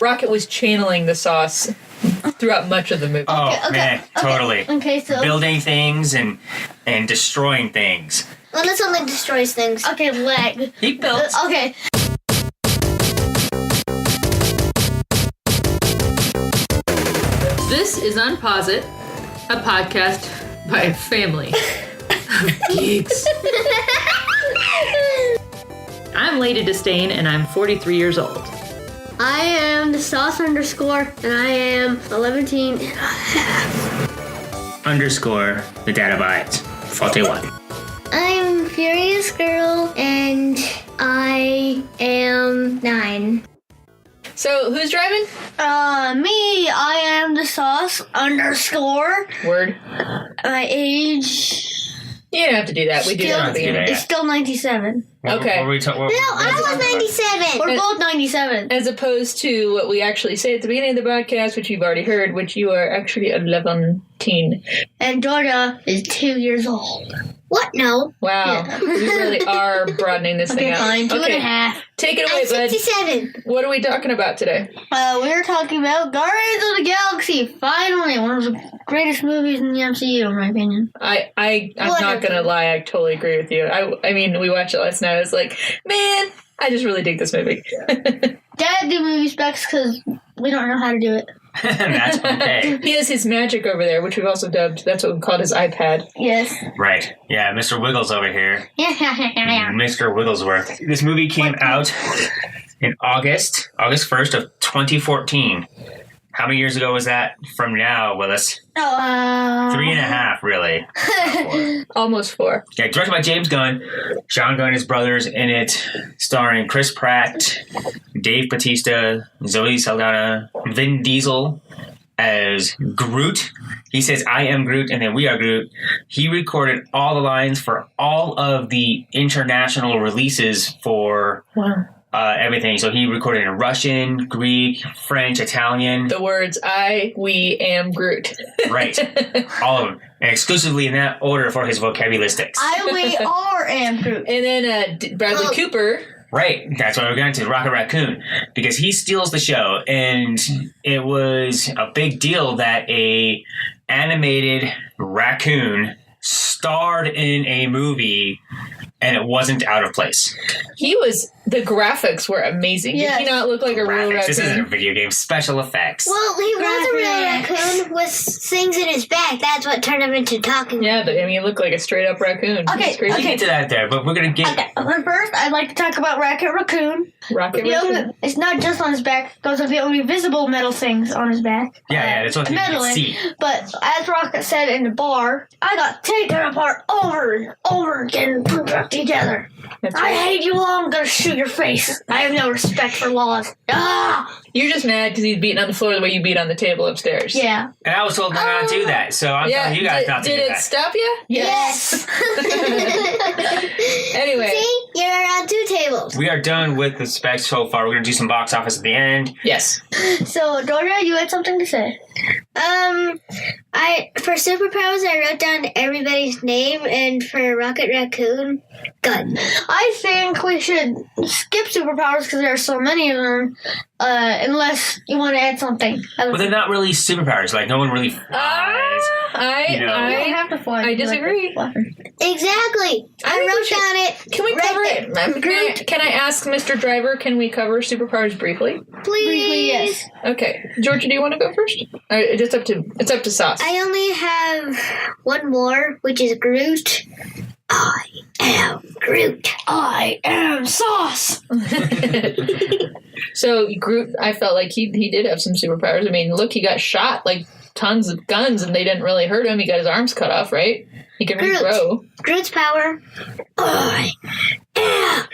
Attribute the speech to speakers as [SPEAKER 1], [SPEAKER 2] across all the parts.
[SPEAKER 1] Rocket was channeling the sauce throughout much of the movie.
[SPEAKER 2] Oh, man, totally.
[SPEAKER 3] Okay, so...
[SPEAKER 2] Building things and destroying things.
[SPEAKER 4] Linus only destroys things.
[SPEAKER 3] Okay, leg.
[SPEAKER 2] He built.
[SPEAKER 3] Okay.
[SPEAKER 1] This is Unpause It, a podcast by a family of geeks. I'm Lady Disdain, and I'm 43 years old.
[SPEAKER 3] I am the sauce underscore, and I am 11.
[SPEAKER 2] Underscore the data bytes. 41.
[SPEAKER 4] I'm Furious Girl, and I am 9.
[SPEAKER 1] So, who's driving?
[SPEAKER 3] Me, I am the sauce underscore.
[SPEAKER 1] Word.
[SPEAKER 3] My age...
[SPEAKER 1] You don't have to do that. We do that at the beginning.
[SPEAKER 3] It's still 97.
[SPEAKER 1] Okay.
[SPEAKER 4] No, I was 97.
[SPEAKER 3] We're both 97.
[SPEAKER 1] As opposed to what we actually say at the beginning of the podcast, which you've already heard, which you are actually 11.
[SPEAKER 3] And Georgia is 2 years old.
[SPEAKER 4] What? No.
[SPEAKER 1] Wow.
[SPEAKER 3] Yeah.
[SPEAKER 1] We really are broadening this thing out.
[SPEAKER 3] Fine, 2.5.
[SPEAKER 1] Take it away,
[SPEAKER 4] I'm
[SPEAKER 1] bud.
[SPEAKER 4] 67.
[SPEAKER 1] What are we talking about today?
[SPEAKER 3] We're talking about Guardians of the Galaxy. Finally, one of the greatest movies in the MCU, in my opinion.
[SPEAKER 1] I'm not gonna lie, I totally agree with you. I mean, we watched it last night. I was like, man, I just really dig this movie.
[SPEAKER 3] Dad do movie specs because we don't know how to do it.
[SPEAKER 2] That's okay.
[SPEAKER 1] He has his magic over there, which we've also dubbed. That's what we called his iPad.
[SPEAKER 3] Yes.
[SPEAKER 2] Right. Yeah, Mr. Wiggles over here.
[SPEAKER 3] Yeah.
[SPEAKER 2] Mr. Wigglesworth. This movie came out in August 1st of 2014. How many years ago was that from now, Willis? 3.5, really.
[SPEAKER 1] Almost 4.
[SPEAKER 2] Yeah, directed by James Gunn. Sean Gunn, his brothers in it, starring Chris Pratt, Dave Bautista, Zoe Saldana, Vin Diesel as Groot. He says, I am Groot, and then we are Groot. He recorded all the lines for all of the international releases for...
[SPEAKER 1] Wow.
[SPEAKER 2] Everything. So he recorded in Russian, Greek, French, Italian.
[SPEAKER 1] The words we am Groot.
[SPEAKER 2] Right. All of them. And exclusively in that order for his vocabularistics.
[SPEAKER 3] We am Groot.
[SPEAKER 1] And then Bradley Cooper.
[SPEAKER 2] Right. That's why we're going to Rocket Raccoon. Because he steals the show. And it was a big deal that a animated raccoon starred in a movie and it wasn't out of place.
[SPEAKER 1] The graphics were amazing.
[SPEAKER 3] Yes.
[SPEAKER 1] Did he not look like a real raccoon?
[SPEAKER 2] This isn't a video game. Special effects.
[SPEAKER 4] Well, he was a real raccoon with things in his back. That's what turned him into talking.
[SPEAKER 1] Yeah, but I mean, he looked like a straight up raccoon.
[SPEAKER 3] Okay,
[SPEAKER 2] We'll get to that there, but we're going to get...
[SPEAKER 3] Okay, but first, I'd like to talk about Rocket Raccoon.
[SPEAKER 1] Raccoon.
[SPEAKER 3] It's not just on his back. Those are the only visible metal things on his back.
[SPEAKER 2] Yeah, that's what you can
[SPEAKER 3] Metallic.
[SPEAKER 2] see.
[SPEAKER 3] But as Rocket said in the bar, I got taken apart over and over again and put back together.
[SPEAKER 1] That's
[SPEAKER 3] I
[SPEAKER 1] right.
[SPEAKER 3] hate you all. I'm going to shoot your face. I have no respect for laws. Ah!
[SPEAKER 1] You're just mad because he's beating on the floor the way you beat on the table upstairs.
[SPEAKER 3] Yeah.
[SPEAKER 2] And I was told not to do that, so I'm telling you guys not to do
[SPEAKER 1] Did it
[SPEAKER 2] that.
[SPEAKER 1] stop you?
[SPEAKER 4] Yes.
[SPEAKER 1] Anyway.
[SPEAKER 4] See? You're on 2 tables.
[SPEAKER 2] We are done with the specs so far. We're going to do some box office at the end.
[SPEAKER 1] Yes.
[SPEAKER 3] So, Doria, you had something to say.
[SPEAKER 4] For superpowers, I wrote down everybody's name, and for Rocket Raccoon, gun.
[SPEAKER 3] I think we should skip superpowers because there are so many of them, unless you want to add something.
[SPEAKER 2] But they're not really superpowers. Like, no one really flies. You know.
[SPEAKER 3] You don't have to fly.
[SPEAKER 1] I disagree.
[SPEAKER 4] Exactly. I wrote down it.
[SPEAKER 1] Can we
[SPEAKER 4] right
[SPEAKER 1] cover
[SPEAKER 4] there.
[SPEAKER 1] it? Can I ask Mr. Driver, can we cover superpowers briefly?
[SPEAKER 4] Please.
[SPEAKER 3] Briefly, yes.
[SPEAKER 1] Okay. Georgia, do you want to go first? It's up to Sauce.
[SPEAKER 4] I only have one more, which is Groot. I am Groot.
[SPEAKER 3] I am Sauce.
[SPEAKER 1] So Groot, I felt like he did have some superpowers. I mean, look, he got shot like tons of guns and they didn't really hurt him. He got his arms cut off, right? He can
[SPEAKER 4] Groot.
[SPEAKER 1] regrow.
[SPEAKER 4] Groot's power. I am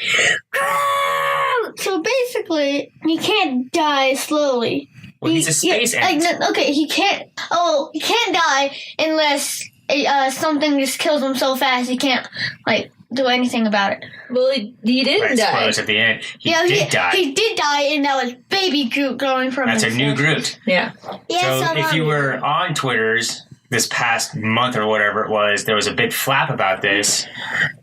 [SPEAKER 4] Groot.
[SPEAKER 3] So basically, he can't die slowly.
[SPEAKER 2] Well, he's a space ant.
[SPEAKER 3] He can't. Oh, he can't die unless something just kills him so fast he can't do anything about it.
[SPEAKER 1] Well, he didn't
[SPEAKER 2] Right,
[SPEAKER 1] die.
[SPEAKER 2] spoilers at the end. He did die.
[SPEAKER 3] He did die, and that was baby Groot growing from
[SPEAKER 2] That's a
[SPEAKER 3] his
[SPEAKER 2] new
[SPEAKER 3] head.
[SPEAKER 2] Groot.
[SPEAKER 1] Yeah.
[SPEAKER 4] Yes,
[SPEAKER 2] So if you were on Twitter's this past month or whatever it was, there was a big flap about this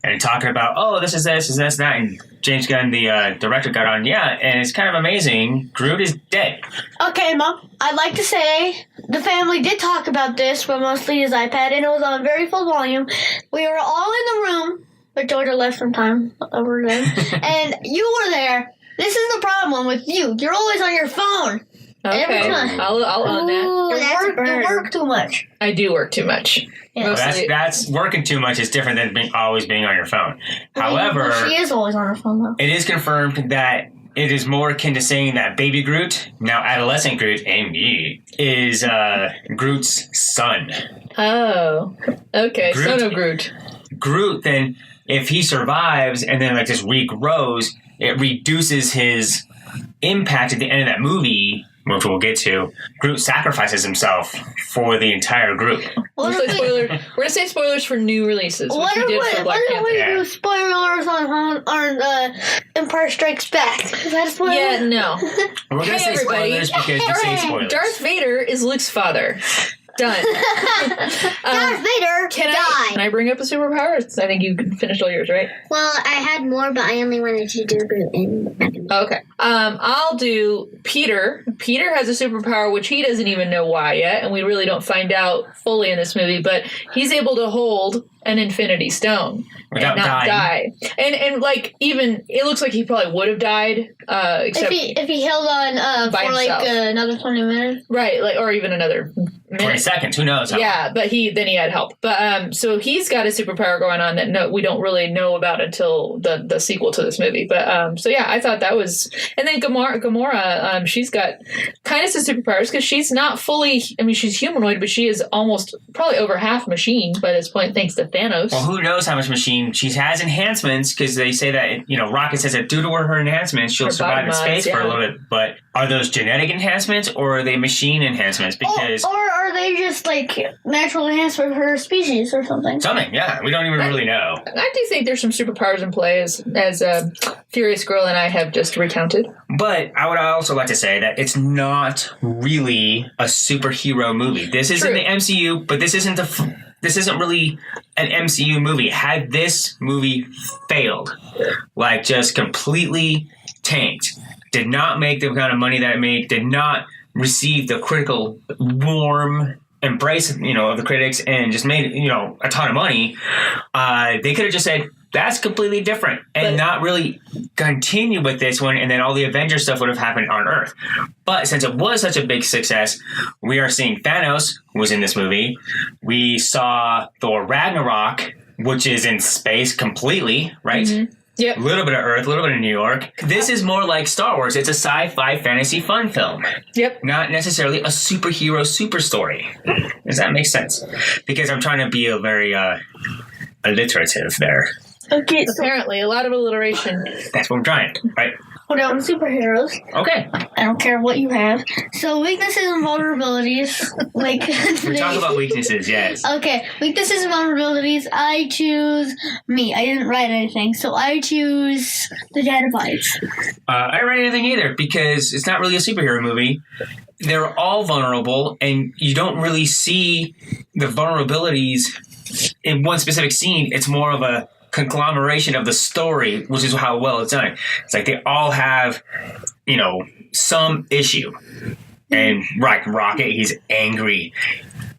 [SPEAKER 2] and talking about, oh, this is this, and that. And James Gunn, the director, got on. Yeah, and it's kind of amazing. Groot is dead.
[SPEAKER 3] Okay, Mom. I'd like to say the family did talk about this, but mostly his iPad, and it was on very full volume. We were all in the room, but Georgia left some time over there, and you were there. This is the problem with you. You're always on your phone. Every
[SPEAKER 1] Okay,
[SPEAKER 3] time.
[SPEAKER 1] I'll own that.
[SPEAKER 4] Ooh, that's a
[SPEAKER 3] You
[SPEAKER 4] burn.
[SPEAKER 3] work too much.
[SPEAKER 1] I do work too much.
[SPEAKER 3] Yeah.
[SPEAKER 1] Mostly-
[SPEAKER 2] That's working too much is different than always being on your phone. However,
[SPEAKER 3] Well, she is always on her phone, though.
[SPEAKER 2] it is confirmed that it is more akin to saying that baby Groot, now adolescent Groot, Amy, is Groot's son.
[SPEAKER 1] Oh, okay.
[SPEAKER 2] Groot.
[SPEAKER 1] Son of Groot.
[SPEAKER 2] Groot, then, if he survives and then like just regrows, it reduces his impact at the end of that movie, which we'll get to. Groot sacrifices himself for the entire group.
[SPEAKER 3] What
[SPEAKER 1] We're
[SPEAKER 3] if we,
[SPEAKER 1] gonna say spoilers for new releases, which
[SPEAKER 3] what
[SPEAKER 1] we
[SPEAKER 3] if
[SPEAKER 1] did for
[SPEAKER 3] we,
[SPEAKER 1] Black
[SPEAKER 3] what if
[SPEAKER 1] Panther.
[SPEAKER 3] we
[SPEAKER 2] Yeah.
[SPEAKER 3] do spoilers on Empire Strikes Back? Is that a spoiler?
[SPEAKER 1] Yeah, no.
[SPEAKER 2] We're going to
[SPEAKER 1] Hey,
[SPEAKER 2] say
[SPEAKER 1] everybody.
[SPEAKER 2] spoilers because we say spoilers.
[SPEAKER 1] Darth Vader is Luke's father. Done.
[SPEAKER 4] Darth Vader
[SPEAKER 1] Can
[SPEAKER 4] died.
[SPEAKER 1] I bring up a superpower? I think you finished all yours, right?
[SPEAKER 4] Well, I had more, but I only wanted to do Groot and
[SPEAKER 1] Okay. I'll do Peter. Peter has a superpower which he doesn't even know why yet, and we really don't find out fully in this movie, but he's able to hold an infinity stone
[SPEAKER 2] Without
[SPEAKER 1] and not
[SPEAKER 2] dying.
[SPEAKER 1] die. And like even it looks like he probably would have died, except
[SPEAKER 3] If he held on
[SPEAKER 1] By
[SPEAKER 3] for like
[SPEAKER 1] himself.
[SPEAKER 3] another 20 minutes.
[SPEAKER 1] right, like or even another
[SPEAKER 2] 20
[SPEAKER 1] minute.
[SPEAKER 2] seconds, who knows?
[SPEAKER 1] Yeah, but he had help. But so he's got a superpower going on that we don't really know about until the sequel to this movie. But so yeah, I thought that was. And then Gamora, she's got kind of some superpowers because she's not fully. I mean, she's humanoid, but she is almost probably over half machine by this point, thanks to Thanos.
[SPEAKER 2] Well, who knows how much machine she has enhancements because they say that Rocket says that due to her enhancements she'll
[SPEAKER 1] Her
[SPEAKER 2] survive in
[SPEAKER 1] body
[SPEAKER 2] space
[SPEAKER 1] mods,
[SPEAKER 2] for a
[SPEAKER 1] yeah.
[SPEAKER 2] little bit. But are those genetic enhancements or are they machine enhancements? Because
[SPEAKER 3] Or are they just like natural enhancement for her species or something?
[SPEAKER 2] something, yeah, we don't even really know.
[SPEAKER 1] I do think there's some superpowers in play, as Furious Girl and I have just recounted.
[SPEAKER 2] But I would also like to say that it's not really a superhero movie. This is in
[SPEAKER 1] True.
[SPEAKER 2] the MCU, but this isn't this isn't really an MCU movie. Had this movie failed, like just completely tanked, did not make the kind of money that it made, did not receive the critical warm embrace of the critics, and just made a ton of money, they could have just said that's completely different and not really continue with this one, and then all the Avengers stuff would have happened on Earth. But since it was such a big success, we are seeing Thanos was in this movie. We saw Thor Ragnarok, which is in space completely, right?
[SPEAKER 1] Mm-hmm. Yep.
[SPEAKER 2] A little bit of Earth, a little bit of New York. This is more like Star Wars. It's a sci-fi fantasy fun film.
[SPEAKER 1] Yep.
[SPEAKER 2] Not necessarily a superhero super story. Does that make sense? Because I'm trying to be a very alliterative there.
[SPEAKER 3] Okay, so
[SPEAKER 1] Apparently, a lot of alliteration.
[SPEAKER 2] That's what I'm trying, right?
[SPEAKER 3] hold on, superheroes.
[SPEAKER 2] Okay.
[SPEAKER 3] I don't care what you have. So weaknesses and vulnerabilities. Like
[SPEAKER 2] We're talking about weaknesses, yes.
[SPEAKER 3] Okay, weaknesses and vulnerabilities. I choose me. I didn't write anything, so I choose the Dad abides.
[SPEAKER 2] I didn't write anything either because it's not really a superhero movie. They're all vulnerable, and you don't really see the vulnerabilities in one specific scene. It's more of a conglomeration of the story, which is how well it's done. It's like they all have, some issue. And Rocket, he's angry.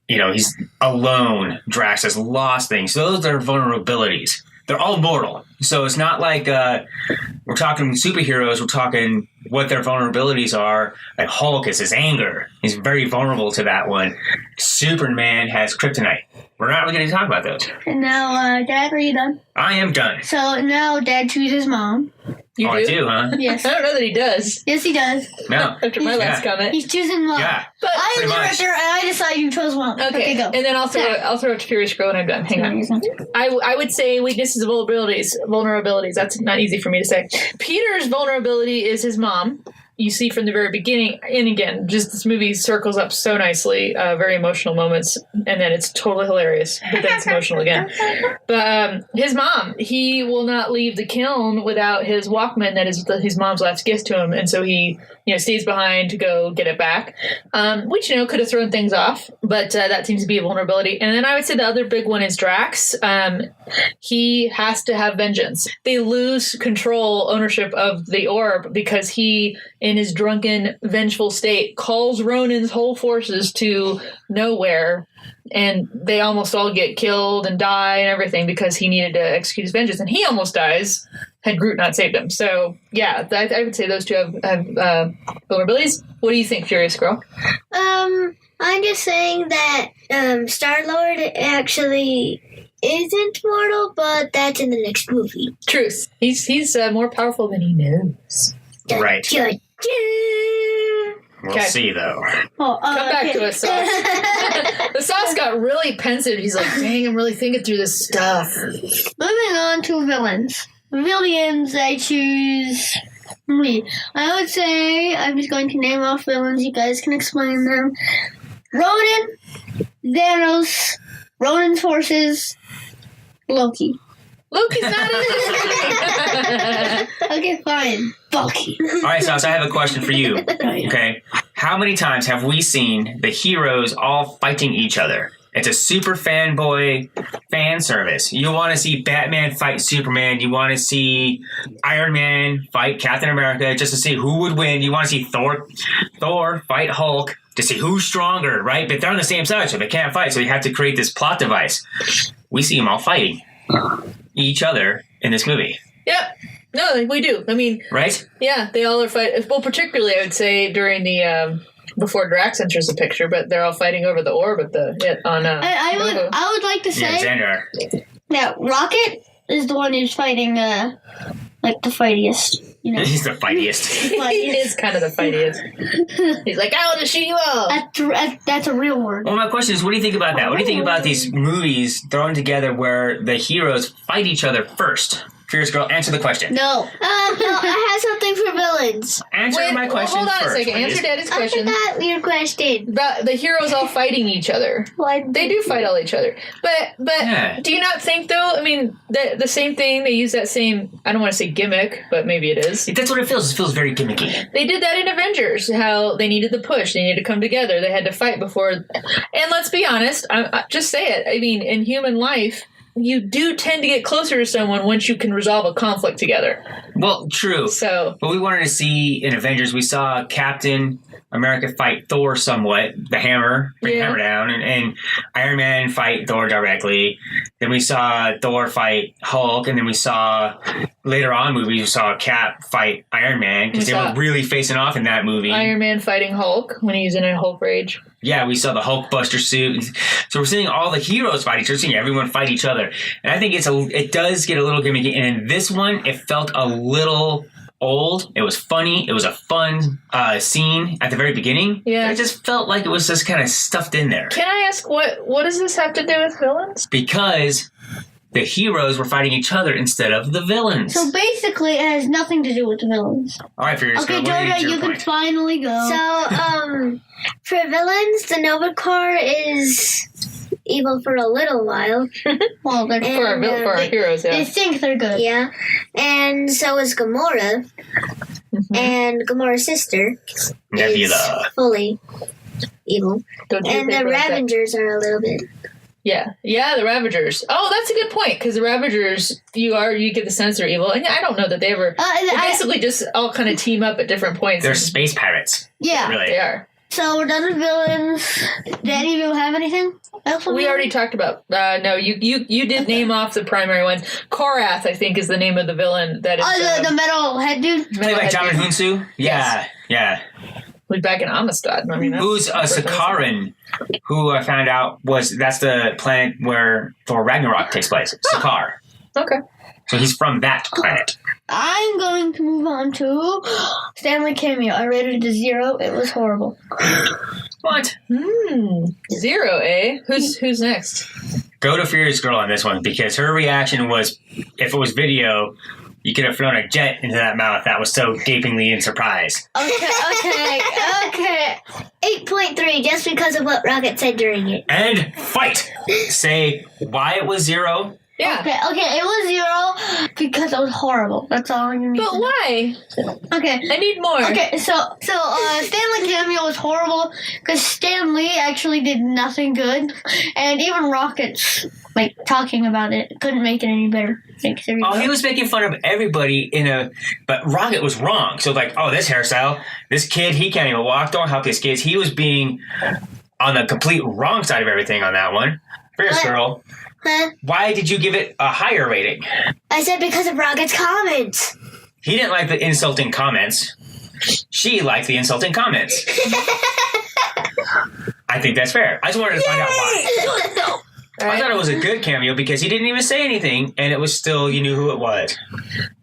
[SPEAKER 2] He's alone. Drax has lost things. Those are vulnerabilities. They're all mortal. So it's not like we're talking superheroes. We're talking what their vulnerabilities are. Like Hulk is his anger. He's very vulnerable to that one. Superman has kryptonite. We're not really going to talk about those.
[SPEAKER 3] And now, Dad, are you done?
[SPEAKER 2] I am done.
[SPEAKER 3] So now Dad chooses Mom.
[SPEAKER 1] You
[SPEAKER 2] I do, huh?
[SPEAKER 3] Yes.
[SPEAKER 1] I don't know that he does.
[SPEAKER 3] Yes, he does.
[SPEAKER 2] No.
[SPEAKER 1] After my last comment.
[SPEAKER 3] He's choosing Mom.
[SPEAKER 2] Yeah.
[SPEAKER 1] But
[SPEAKER 3] I am
[SPEAKER 2] pretty
[SPEAKER 3] the
[SPEAKER 2] much.
[SPEAKER 3] director, and I decide you chose Mom.
[SPEAKER 1] okay,
[SPEAKER 3] go.
[SPEAKER 1] and then I'll throw it to Furious Girl when I'm done. Hang on. I would say weaknesses and vulnerabilities. That's not easy for me to say. Peter's vulnerability is his mom. you see from the very beginning, and again, just this movie circles up so nicely, very emotional moments, and then it's totally hilarious, but then it's emotional again. But his mom, he will not leave the kiln without his Walkman that is his mom's last gift to him, and so he stays behind to go get it back, which could have thrown things off, but that seems to be a vulnerability. And then I would say the other big one is Drax. He has to have vengeance. They lose control, ownership of the orb because he, in his drunken, vengeful state, calls Ronin's whole forces to nowhere, and they almost all get killed and die and everything because he needed to execute his vengeance, and he almost dies had Groot not saved him. So, yeah, I would say those two have vulnerabilities. What do you think, Furious Girl?
[SPEAKER 4] I'm just saying that Star-Lord actually isn't mortal, but that's in the next movie.
[SPEAKER 1] Truth. He's more powerful than he knows.
[SPEAKER 2] Right.
[SPEAKER 4] Good.
[SPEAKER 2] We'll
[SPEAKER 1] Okay.
[SPEAKER 2] see, though.
[SPEAKER 1] Come back to us, Sauce. The Sauce got really pensive. He's like, dang, I'm really thinking through this stuff.
[SPEAKER 3] Moving on to villains. Villains, I choose me. I would say I'm just going to name off villains. You guys can explain them. Ronan, Thanos, Ronan's forces, Loki.
[SPEAKER 1] Loki's not in this.
[SPEAKER 3] Okay, fine. Loki.
[SPEAKER 2] All right, Sauce, I have a question for you. Okay. How many times have we seen the heroes all fighting each other? It's a super fanboy fan service. You want to see Batman fight Superman. You want to see Iron Man fight Captain America just to see who would win. You want to see Thor fight Hulk to see who's stronger, right? But they're on the same side, so they can't fight. So you have to create this plot device. We see them all fighting each other in this movie.
[SPEAKER 1] Yep. No, we do. I mean,
[SPEAKER 2] right?
[SPEAKER 1] Yeah, they all are fighting. Well, particularly, I would say during the before Drax enters the picture, but they're all fighting over the orb at
[SPEAKER 3] I would like to say that Rocket is the one who's fighting like the fightiest.
[SPEAKER 2] He's the fightiest.
[SPEAKER 1] He is kind of the fightiest. He's like, I want to shoot you all.
[SPEAKER 3] That's a real word.
[SPEAKER 2] Well, my question is, what do you think about that? What do you think about these movies thrown together where the heroes fight each other first? Fierce Girl, answer the question.
[SPEAKER 4] No, I have something for villains.
[SPEAKER 2] Answer my question
[SPEAKER 1] hold on
[SPEAKER 2] first,
[SPEAKER 1] a second.
[SPEAKER 2] please.
[SPEAKER 1] Answer Daddy's question.
[SPEAKER 4] I forgot your question.
[SPEAKER 1] About the heroes all fighting each other. They do fight all each other. But
[SPEAKER 2] Yeah.
[SPEAKER 1] Do you not think, though, I mean, the same thing, they use that same, I don't want to say gimmick, but maybe it is.
[SPEAKER 2] That's what it feels. It feels very gimmicky.
[SPEAKER 1] They did that in Avengers, how they needed the push. They needed to come together. They had to fight before. And let's be honest, I just say it. I mean, in human life, you do tend to get closer to someone once you can resolve a conflict together.
[SPEAKER 2] Well, true.
[SPEAKER 1] So,
[SPEAKER 2] but we wanted to see in Avengers, we saw Captain America fight Thor somewhat, the hammer, bring the hammer down, and Iron Man fight Thor directly. Then we saw Thor fight Hulk, and then we saw, later on we saw Cap fight Iron Man, because they were really facing off in that movie.
[SPEAKER 1] Iron Man fighting Hulk when he's in a Hulk rage.
[SPEAKER 2] Yeah, we saw the Hulkbuster suit. So we're seeing all the heroes fight each other, seeing everyone fight each other. And I think it does get a little gimmicky. And in this one, it felt a little old. It was funny. It was a fun scene at the very beginning.
[SPEAKER 1] Yeah.
[SPEAKER 2] It just felt like it was just kind of stuffed in there.
[SPEAKER 1] Can I ask, what does this have to do with villains?
[SPEAKER 2] Because the heroes were fighting each other instead of the villains.
[SPEAKER 3] So basically, it has nothing to do with the villains.
[SPEAKER 2] All right, Furious
[SPEAKER 3] Okay,
[SPEAKER 2] Girl,
[SPEAKER 3] Georgia, you can finally go.
[SPEAKER 4] So, for villains, the Nova Corps is evil for a little while.
[SPEAKER 3] Well, they're
[SPEAKER 1] for our heroes, yeah.
[SPEAKER 3] They think they're good.
[SPEAKER 4] Yeah. And so is Gamora.
[SPEAKER 1] Mm-hmm.
[SPEAKER 4] And Gamora's sister
[SPEAKER 2] Nebula.
[SPEAKER 4] is fully evil. And the Ravengers are a little bit.
[SPEAKER 1] Yeah, the Ravagers. Oh, that's a good point, because the Ravagers, you get the sense they're evil, and I don't know that they ever. They basically just all kind of team up at different points.
[SPEAKER 2] They're space pirates.
[SPEAKER 3] Yeah,
[SPEAKER 2] really.
[SPEAKER 1] They are.
[SPEAKER 3] So we're done with villains. Did any of you have anything else?
[SPEAKER 1] We already talked about. No, you did name off the primary ones. Korath, I think, is the name of the villain. That is
[SPEAKER 3] the metal head dude.
[SPEAKER 2] Played by John Hunsu? Yeah, yeah.
[SPEAKER 1] Who's back in Amistad. I mean,
[SPEAKER 2] who's a Sakaran, who I found out that's the planet where Thor Ragnarok takes place. Sakaar.
[SPEAKER 1] Okay.
[SPEAKER 2] So he's from that planet.
[SPEAKER 3] I'm going to move on to Stanley Cameo. I rated it a 0. It was horrible.
[SPEAKER 2] What?
[SPEAKER 1] 0, eh? Who's next?
[SPEAKER 2] Go to Furious Girl on this one, because her reaction was, if it was video, you could have flown a jet into that mouth. That was so gapingly in surprise.
[SPEAKER 3] Okay.
[SPEAKER 4] 8.3, just because of what Rocket said during it.
[SPEAKER 2] And fight! Say why it was 0.
[SPEAKER 1] Yeah.
[SPEAKER 3] Okay, it was 0 because it was horrible. That's all you need
[SPEAKER 1] But
[SPEAKER 3] to know.
[SPEAKER 1] why?
[SPEAKER 3] Okay.
[SPEAKER 1] I need more.
[SPEAKER 3] Okay, so Stanley cameo was horrible because Stan Lee actually did nothing good, and even Rocket's like talking about it couldn't make it any better. Like, seriously.
[SPEAKER 2] Oh, he was making fun of everybody but Rocket was wrong. So like, oh, this hairstyle, this kid, he can't even walk. Don't help these kids. He was being on the complete wrong side of everything on that one. First girl.
[SPEAKER 4] Huh?
[SPEAKER 2] Why did you give it a higher rating?
[SPEAKER 4] I said because of Rocket's comments.
[SPEAKER 2] He didn't like the insulting comments. She liked the insulting comments. I think that's fair. I just wanted to find out why. I thought it was a good cameo because he didn't even say anything, and it was still, you knew who it was.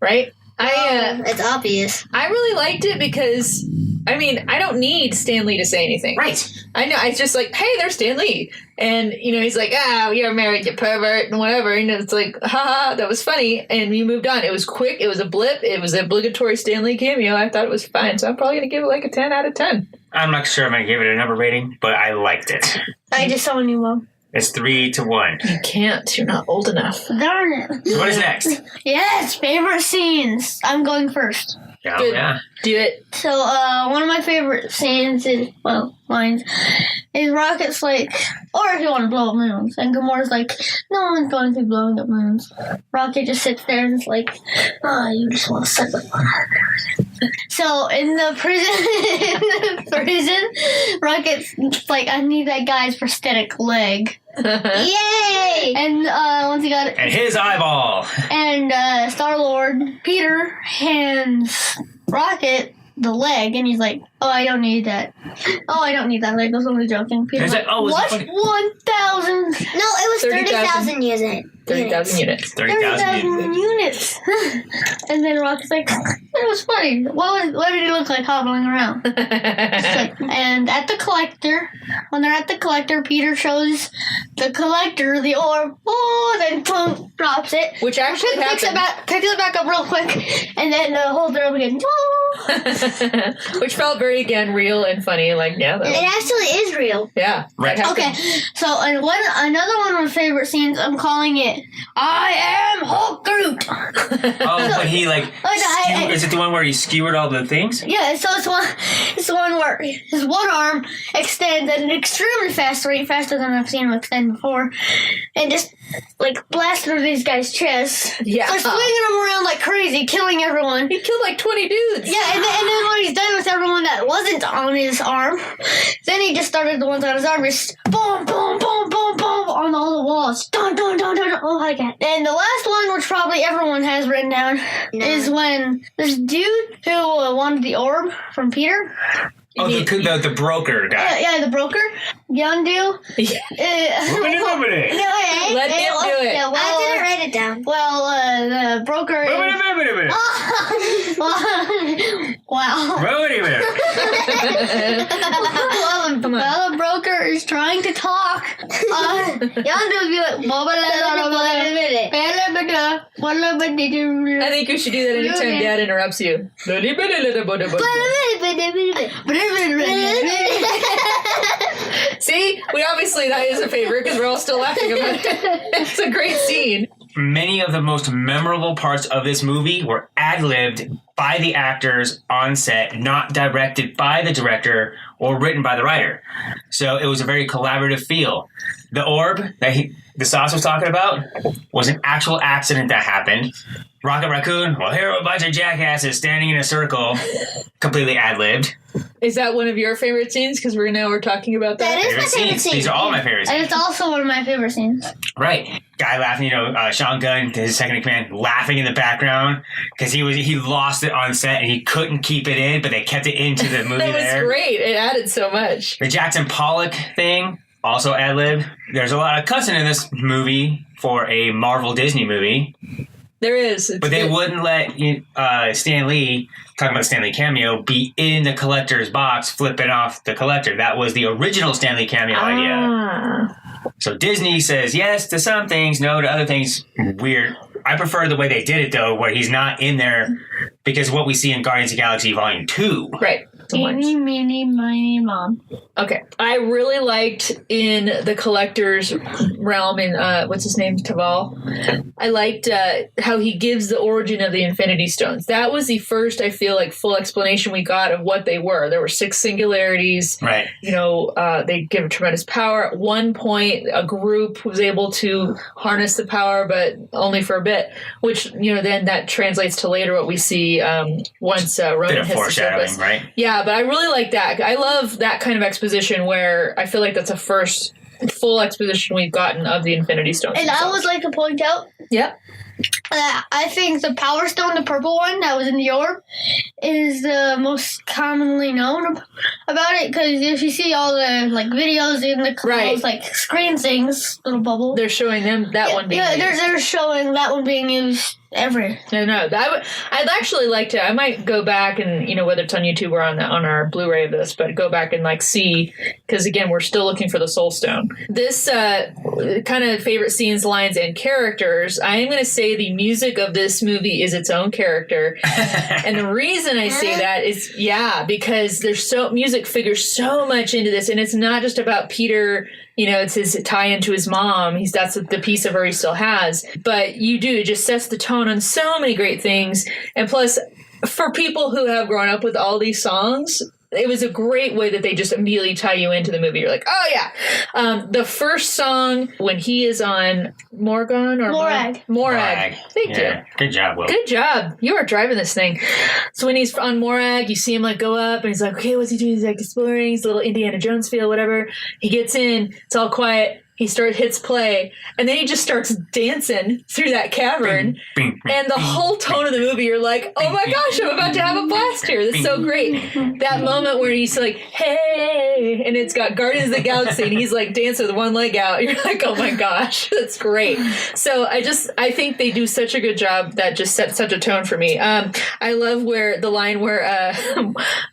[SPEAKER 1] Right?
[SPEAKER 4] It's obvious.
[SPEAKER 1] I really liked it because, I mean, I don't need Stan Lee to say anything.
[SPEAKER 2] Right.
[SPEAKER 1] I know. It's just like, hey, there's Stan Lee. And, he's like, you're married, you pervert, and whatever. And it's like, haha, that was funny. And you moved on. It was quick. It was a blip. It was an obligatory Stan Lee cameo. I thought it was fine. So I'm probably going to give it like a 10 out of 10.
[SPEAKER 2] I'm not sure I'm going to give it a number rating, but I liked it.
[SPEAKER 3] I just saw a new one.
[SPEAKER 2] It's 3-1.
[SPEAKER 1] You can't. You're not old enough.
[SPEAKER 3] Darn it.
[SPEAKER 2] So what is next?
[SPEAKER 3] Yes, favorite scenes. I'm going first.
[SPEAKER 2] Oh,
[SPEAKER 1] Good.
[SPEAKER 2] yeah.
[SPEAKER 1] Do it.
[SPEAKER 3] So, one of my favorite scenes lines is Rocket's like, or if you want to blow up moons. And Gamora's like, no one's going to be blowing up moons. Rocket just sits there and is like, you just want to suck the fun out of everything. So, in the prison, Rocket's like, I need that guy's prosthetic leg.
[SPEAKER 4] Yay!
[SPEAKER 3] And, once he got it,
[SPEAKER 2] And his eyeball.
[SPEAKER 3] and Star-Lord, Peter, hands Rocket the leg, and he's like, oh, I don't need that. Oh, I don't need that leg. I was only joking. Peter's
[SPEAKER 2] He's
[SPEAKER 3] like,
[SPEAKER 2] like, oh, was it
[SPEAKER 3] what?
[SPEAKER 2] funny?
[SPEAKER 3] 1,000?
[SPEAKER 4] No, it was 30,000 units.
[SPEAKER 1] 30,000 units.
[SPEAKER 2] 30,000
[SPEAKER 3] units. And then Rocket's like, it was funny. What did he look like hobbling around? It's like, and at the collector, when they're at the collector, Peter shows the collector the orb. Oh, then boom, drops it.
[SPEAKER 1] Which actually
[SPEAKER 3] picks it back up real quick, and then holds it up again.
[SPEAKER 1] Which felt very, again, real and funny. Like, yeah.
[SPEAKER 4] It actually is real.
[SPEAKER 1] Yeah.
[SPEAKER 2] Right.
[SPEAKER 3] Okay, so another one of my favorite scenes, I'm calling it I Am Hulk Groot.
[SPEAKER 2] Oh, but he is it the one where he skewered all the things?
[SPEAKER 3] Yeah, so it's the one where his one arm extends at an extremely fast rate, faster than I've seen him extend before, and just blast through these guys' chests.
[SPEAKER 1] Yeah.
[SPEAKER 3] Starts swinging them around like crazy, killing everyone.
[SPEAKER 1] He killed like 20 dudes.
[SPEAKER 3] Yeah, and then when he's done with everyone that wasn't on his arm, then he just started the ones on his arm, just boom, boom, boom, boom, boom, on all the walls. Dun, dun, dun, dun, dun. Oh my god. And the last one, which probably everyone has written down, is when this dude who wanted the orb from Peter.
[SPEAKER 2] Oh, the broker guy.
[SPEAKER 3] Yeah, the broker, Yondu.
[SPEAKER 1] Yeah. Let him do it.
[SPEAKER 3] Yeah,
[SPEAKER 4] I didn't write it down.
[SPEAKER 3] Well, the broker. Wow. Well, the broker is trying to talk. Yondu would be like,
[SPEAKER 1] I think you should do that anytime Dad interrupts you. See? We obviously, that is a favorite because we're all still laughing about it. It's a great scene.
[SPEAKER 2] Many of the most memorable parts of this movie were ad-libbed by the actors on set, not directed by the director or written by the writer. So it was a very collaborative feel. The orb that the Sauce was talking about was an actual accident that happened. Rocket Raccoon, well, here are a bunch of jackasses standing in a circle, completely ad-libbed.
[SPEAKER 1] Is that one of your favorite scenes? Because we're talking about that.
[SPEAKER 4] That is my favorite scene.
[SPEAKER 2] These are all my favorite
[SPEAKER 3] And
[SPEAKER 2] scenes.
[SPEAKER 3] it's also one of my favorite scenes.
[SPEAKER 2] Right. Guy laughing, Sean Gunn, his second in command, laughing in the background because he lost it on set and he couldn't keep it in, but they kept it into the movie
[SPEAKER 1] That was
[SPEAKER 2] there.
[SPEAKER 1] great. It added so much.
[SPEAKER 2] The Jackson Pollock thing, also ad-libbed. There's a lot of cussing in this movie for a Marvel Disney movie.
[SPEAKER 1] There is.
[SPEAKER 2] But they wouldn't let Stan Lee, talking about Stan Lee cameo, be in the collector's box flipping off the collector. That was the original Stan Lee cameo idea. So Disney says yes to some things, no to other things. Weird I prefer the way they did it, though, where he's not in there because what we see in Guardians of the Galaxy Volume 2.
[SPEAKER 1] Right.
[SPEAKER 3] Eeny, meeny, miny, mom.
[SPEAKER 1] Okay. I really liked in the Collector's realm in, what's his name, Taval? I liked how he gives the origin of the Infinity Stones. That was the first, I feel like, full explanation we got of what they were. There were 6 singularities.
[SPEAKER 2] Right.
[SPEAKER 1] They give tremendous power. At one point, a group was able to harness the power, but only for a bit, which, then that translates to later what we see once Ronan
[SPEAKER 2] Bit of
[SPEAKER 1] hits the
[SPEAKER 2] foreshadowing,
[SPEAKER 1] surface.
[SPEAKER 2] right?
[SPEAKER 1] Yeah, but I really like that. I love that kind of exposition where I feel like that's a first full exposition we've gotten of the Infinity Stones.
[SPEAKER 3] And I would like to point out
[SPEAKER 1] Yep.
[SPEAKER 3] I think the Power Stone, the purple one that was in the orb, is the most commonly known about it. Because if you see all the videos in the
[SPEAKER 1] Right.
[SPEAKER 3] screen things, little bubble,
[SPEAKER 1] They're showing them that one being used.
[SPEAKER 3] they're showing that one being used every.
[SPEAKER 1] No. I'd actually like to. I might go back and whether it's on YouTube or on our Blu-ray of this, but go back and see, because again we're still looking for the Soul Stone. This kind of favorite scenes, lines, and characters. I am going to say the music of this movie is its own character, and the reason I say that is because there's music figures so much into this, and it's not just about Peter. It's his tie into his mom. That's the piece of her he still has. But it just sets the tone on so many great things. And plus, for people who have grown up with all these songs, it was a great way that they just immediately tie you into the movie. You're like, oh yeah. The first song when he is on Morag. Thank you.
[SPEAKER 2] Good job, Will.
[SPEAKER 1] Good job. You are driving this thing. So when he's on Morag, you see him go up and he's like, okay, what's he doing? He's exploring. He's a little Indiana Jones feel, whatever. He gets in. It's all quiet. He hits play, and then he just starts dancing through that cavern. And the whole tone of the movie, you're like, oh my gosh, I'm about to have a blast here. That's so great. That moment where he's like, hey, and it's got Guardians of the Galaxy, and he's dancing with one leg out. You're like, oh my gosh, that's great. So I think they do such a good job that just sets such a tone for me. I love the line where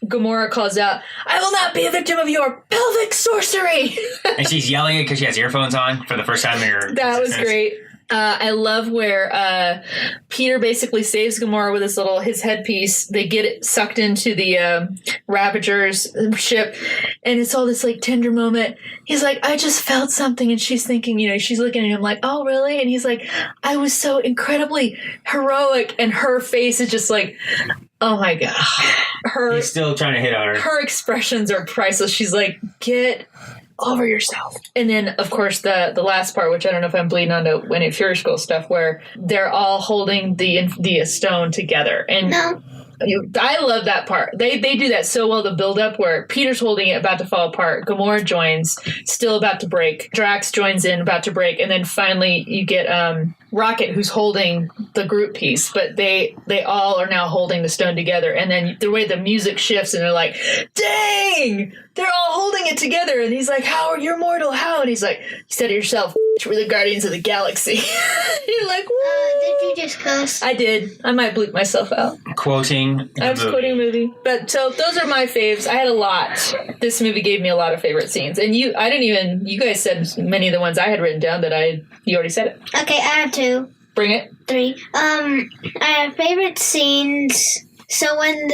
[SPEAKER 1] Gamora calls out, I will not be a victim of your pelvic sorcery.
[SPEAKER 2] And she's yelling it because she has earphones on for the first time in her
[SPEAKER 1] That was
[SPEAKER 2] existence.
[SPEAKER 1] great. I love where Peter basically saves Gamora with his headpiece. They get it sucked into the Ravagers ship, and it's all this tender moment. He's like, I just felt something, and she's thinking, she's looking at him like, oh really? And he's like, I was so incredibly heroic, and her face is just like, oh my god.
[SPEAKER 2] He's still trying to hit on her.
[SPEAKER 1] Her expressions are priceless. She's like, get over yourself. And then, of course, the last part, which I don't know if I'm bleeding onto when it Fury School stuff, where they're all holding the stone together. And
[SPEAKER 4] No.
[SPEAKER 1] I love that part. They do that so well, the build up where Peter's holding it, about to fall apart. Gamora joins, still about to break. Drax joins in, about to break. And then finally you get Rocket, who's holding the group piece, but they all are now holding the stone together. And then the way the music shifts, and they're like, dang, they're all holding it together. And he's like, how are you mortal? How? And he's like, you said it yourself, we're the Guardians of the Galaxy. You're like, what?
[SPEAKER 4] Did you just cuss?
[SPEAKER 1] I did. I might bleep myself out.
[SPEAKER 2] Quoting.
[SPEAKER 1] I was quoting a movie. But so those are my faves. I had a lot. This movie gave me a lot of favorite scenes. And you guys said many of the ones I had written down that you already said it.
[SPEAKER 4] Okay, I have 2.
[SPEAKER 1] Bring it.
[SPEAKER 4] 3. I have favorite scenes. So when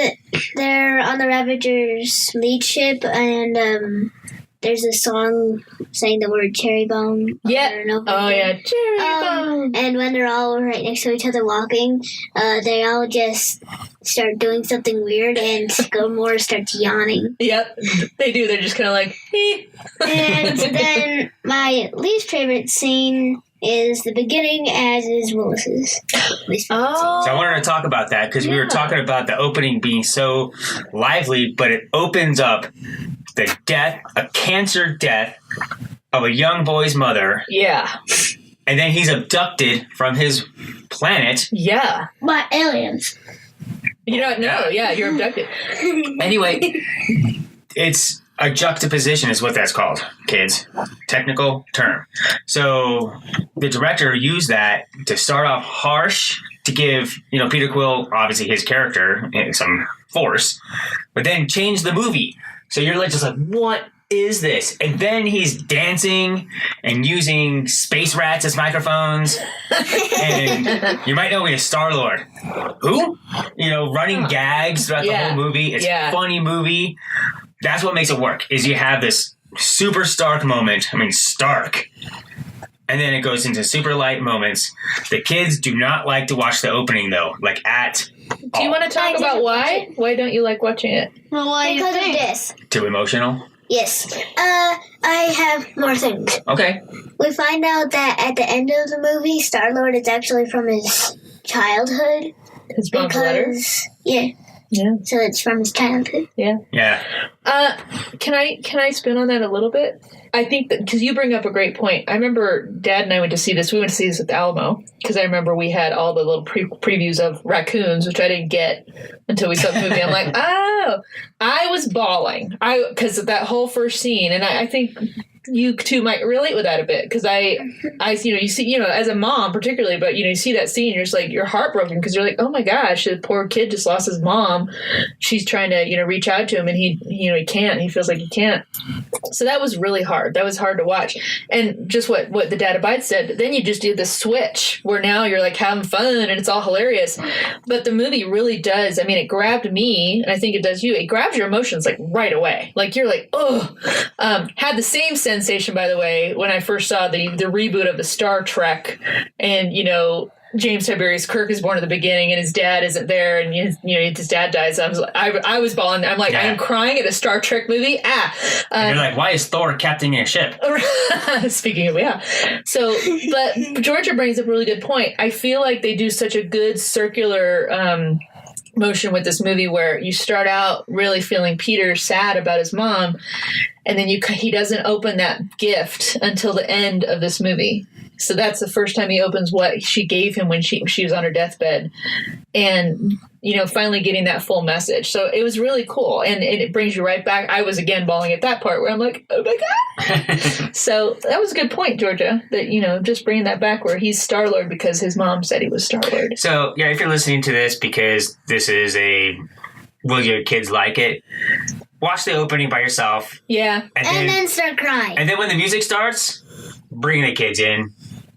[SPEAKER 4] they're on the Ravagers lead ship and there's a song saying the word cherry bomb.
[SPEAKER 1] Yeah.
[SPEAKER 4] Over and over
[SPEAKER 1] Oh
[SPEAKER 4] again.
[SPEAKER 1] yeah. Cherry bomb.
[SPEAKER 4] And when they're all right next to each other walking, they all just start doing something weird, and Gamora starts yawning.
[SPEAKER 1] Yep. They do. They're just kind of like,
[SPEAKER 4] And then my least favorite scene is the beginning, as is Willis's.
[SPEAKER 1] oh.
[SPEAKER 2] So I wanted to talk about that because we were talking about the opening being so lively, but it opens up the a cancer death of a young boy's mother,
[SPEAKER 1] Yeah.
[SPEAKER 2] and then he's abducted from his planet.
[SPEAKER 1] Yeah.
[SPEAKER 3] By aliens.
[SPEAKER 1] You don't know. Yeah, you're abducted.
[SPEAKER 2] Anyway, it's a juxtaposition is what that's called, kids. Technical term. So the director used that to start off harsh, to give, Peter Quill, obviously his character, some force, but then change the movie. So you're just like, what is this? And then he's dancing and using space rats as microphones. And you might know me as Star-Lord. Who? Running gags throughout the whole movie. It's a funny movie. That's what makes it work, is you have this super stark moment. I mean, stark. And then it goes into super light moments. The kids do not like to watch the opening, though. Like, at
[SPEAKER 1] Do you want to talk about why? Why don't you like watching it?
[SPEAKER 3] Well, why
[SPEAKER 4] Because
[SPEAKER 3] you
[SPEAKER 4] of
[SPEAKER 3] think?
[SPEAKER 4] this.
[SPEAKER 2] Too emotional?
[SPEAKER 4] Yes. I have more things.
[SPEAKER 2] Okay.
[SPEAKER 4] We find out that at the end of the movie, Star-Lord is actually from his childhood.
[SPEAKER 1] His mom's letter?
[SPEAKER 4] Yeah.
[SPEAKER 1] Yeah.
[SPEAKER 4] So it's from his childhood.
[SPEAKER 1] Yeah.
[SPEAKER 2] Yeah.
[SPEAKER 1] Can I spin on that a little bit? I think that because you bring up a great point. I remember Dad and I went to see this. We went to see this at the Alamo because I remember we had all the little previews of raccoons, which I didn't get until we saw the movie. I'm like, oh, I was bawling. Because of that whole first scene, and I think you two might relate with that a bit because I you see as a mom particularly, but you see that scene, you're just like you're heartbroken because you're like, oh my gosh, the poor kid just lost his mom. She's trying to reach out to him and he can't. He feels like he can't. So that was really hard. That was hard to watch. And just what the Dad Abides said. Then you just do the switch where now you're like having fun and it's all hilarious. But the movie really does. I mean, it grabbed me, and I think it does you. It grabs your emotions like right away. Like you're like, oh. Had the same sensation, by the way, when I first saw the reboot of the Star Trek, and James Tiberius Kirk is born at the beginning, and his dad isn't there, and his dad dies. I was bawling. I'm like, I am crying at a Star Trek movie.
[SPEAKER 2] And you're like, why is Thor captaining a ship?
[SPEAKER 1] Speaking of, So, but Georgia brings up a really good point. I feel like they do such a good circular motion with this movie where you start out really feeling Peter sad about his mom, and then he doesn't open that gift until the end of this movie. So that's the first time he opens what she gave him when she was on her deathbed, and finally getting that full message. So it was really cool, and it brings you right back. I was again bawling at that part where I'm like, oh my god. So that was a good point, Georgia, that just bringing that back where he's Star-Lord because his mom said he was Star-Lord.
[SPEAKER 2] So if you're listening to this because this is will your kids like it? Watch the opening by yourself.
[SPEAKER 1] Yeah.
[SPEAKER 4] And then start crying.
[SPEAKER 2] And then when the music starts, bring the kids in.